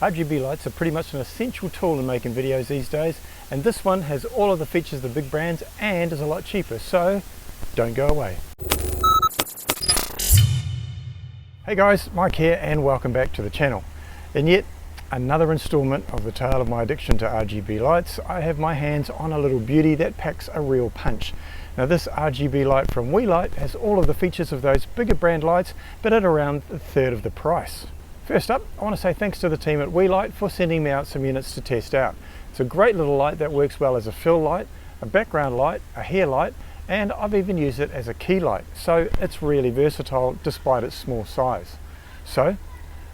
RGB lights are pretty much an essential tool in making videos these days, and this one has all of the features of the big brands and is a lot cheaper, so don't go away. Hey guys, Mike here and welcome back to the channel. In yet another installment of the tale of my addiction to RGB lights, I have my hands on a little beauty that packs a real punch. Now this RGB light from Welight has all of the features of those bigger brand lights, but at around a third of the price. First up, I want to say thanks to the team at Weeylite for sending me out some units to test out. It's a great little light that works well as a fill light, a background light, a hair light, and I've even used it as a key light, so it's really versatile despite its small size. So,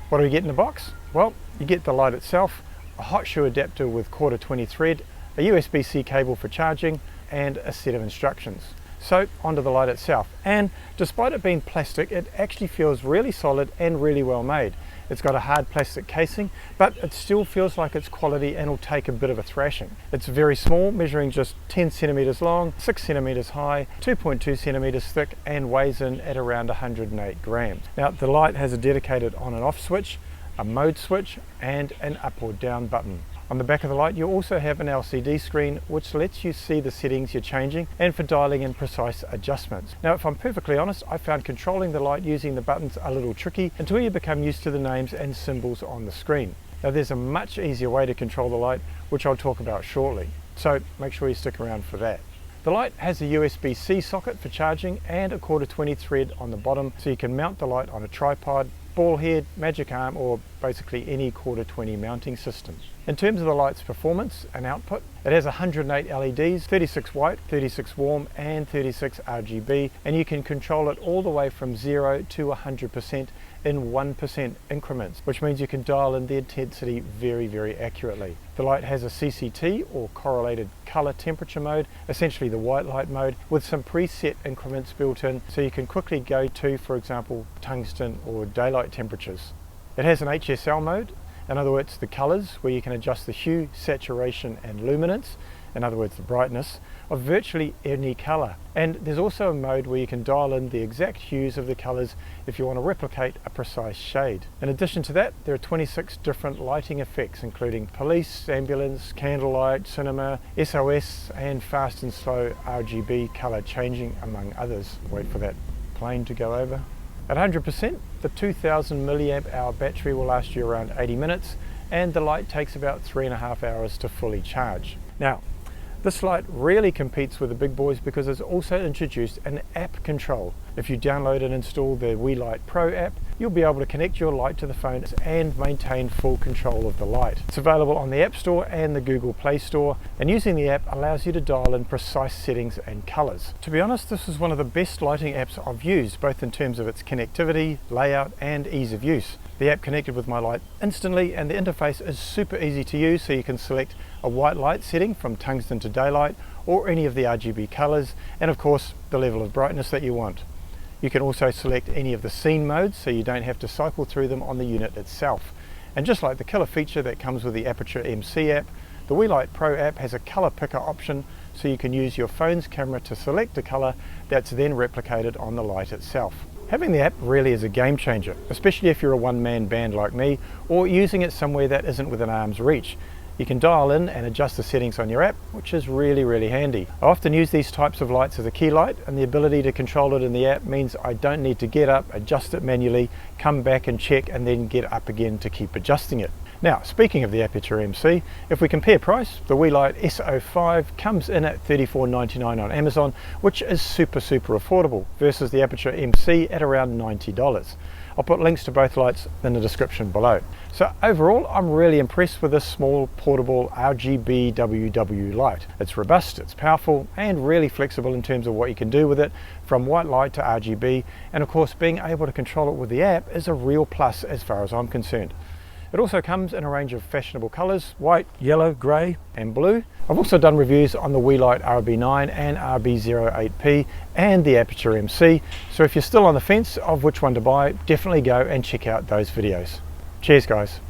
what do we get in the box? Well, you get the light itself, a hot shoe adapter with 1/4 thread, a USB-C cable for charging, and a set of instructions. So onto the light itself, and despite it being plastic, it actually feels really solid and really well made. It's got a hard plastic casing, but it still feels like it's quality and will take a bit of a thrashing. It's very small, measuring just 10 centimeters long, 6 centimeters high, 2.2 centimeters thick, and weighs in at around 108 grams. Now the light has a dedicated on and off switch, a mode switch, and an up or down button. On the back of the light you also have an LCD screen which lets you see the settings you're changing and for dialing in precise adjustments. Now if I'm perfectly honest, I found controlling the light using the buttons a little tricky until you become used to the names and symbols on the screen. Now there's a much easier way to control the light which I'll talk about shortly, so make sure you stick around for that. The light has a USB-C socket for charging and a 1/4 thread on the bottom, so you can mount the light on a tripod, ball head, magic arm, or basically any 1/4 mounting system. In terms of the light's performance and output, it has 108 LEDs, 36 white, 36 warm, and 36 RGB, and you can control it all the way from 0 to 100% in 1% increments, which means you can dial in the intensity very accurately. The light has a CCT or correlated color temperature mode, essentially the white light mode, with some preset increments built in so you can quickly go to, for example, tungsten or daylight temperatures. It has an HSL mode, in other words the colors, where you can adjust the hue, saturation and luminance, in other words the brightness, of virtually any color. And there's also a mode where you can dial in the exact hues of the colors if you want to replicate a precise shade. In addition to that, there are 26 different lighting effects, including police, ambulance, candlelight, cinema, SOS, and fast and slow RGB color changing, among others. Wait for that plane to go over. At 100%, the 2000 milliamp hour battery will last you around 80 minutes, and the light takes about 3.5 hours to fully charge. Now, this light really competes with the big boys because it's also introduced an app control. If you download and install the Weeylite Pro app, you'll be able to connect your light to the phone and maintain full control of the light. It's available on the App Store and the Google Play Store, and using the app allows you to dial in precise settings and colors. To be honest, this is one of the best lighting apps I've used, both in terms of its connectivity, layout, and ease of use. The app connected with my light instantly, and the interface is super easy to use, so you can select a white light setting from tungsten to daylight, or any of the RGB colors, and of course the level of brightness that you want. You can also select any of the scene modes, so you don't have to cycle through them on the unit itself. And just like the killer feature that comes with the Aperture MC app, the Weeylite Pro app has a color picker option, so you can use your phone's camera to select a color that's then replicated on the light itself. Having the app really is a game changer, especially if you're a one-man band like me, or using it somewhere that isn't within arm's reach. You can dial in and adjust the settings on your app, which is really handy. I often use these types of lights as a key light, and the ability to control it in the app means I don't need to get up, adjust it manually, come back and check, and then get up again to keep adjusting it. Now, speaking of the Aperture MC, if we compare price, the Weeylite S05 comes in at $34.99 on Amazon, which is super affordable, versus the Aperture MC at around $90. I'll put links to both lights in the description below. So overall, I'm really impressed with this small portable RGBWW light. It's robust, it's powerful, and really flexible in terms of what you can do with it, from white light to RGB, and of course being able to control it with the app is a real plus as far as I'm concerned. It also comes in a range of fashionable colours: white, yellow, grey and blue. I've also done reviews on the Weeylite RB9 and RB08P and the Aperture MC, so if you're still on the fence of which one to buy, definitely go and check out those videos. Cheers guys.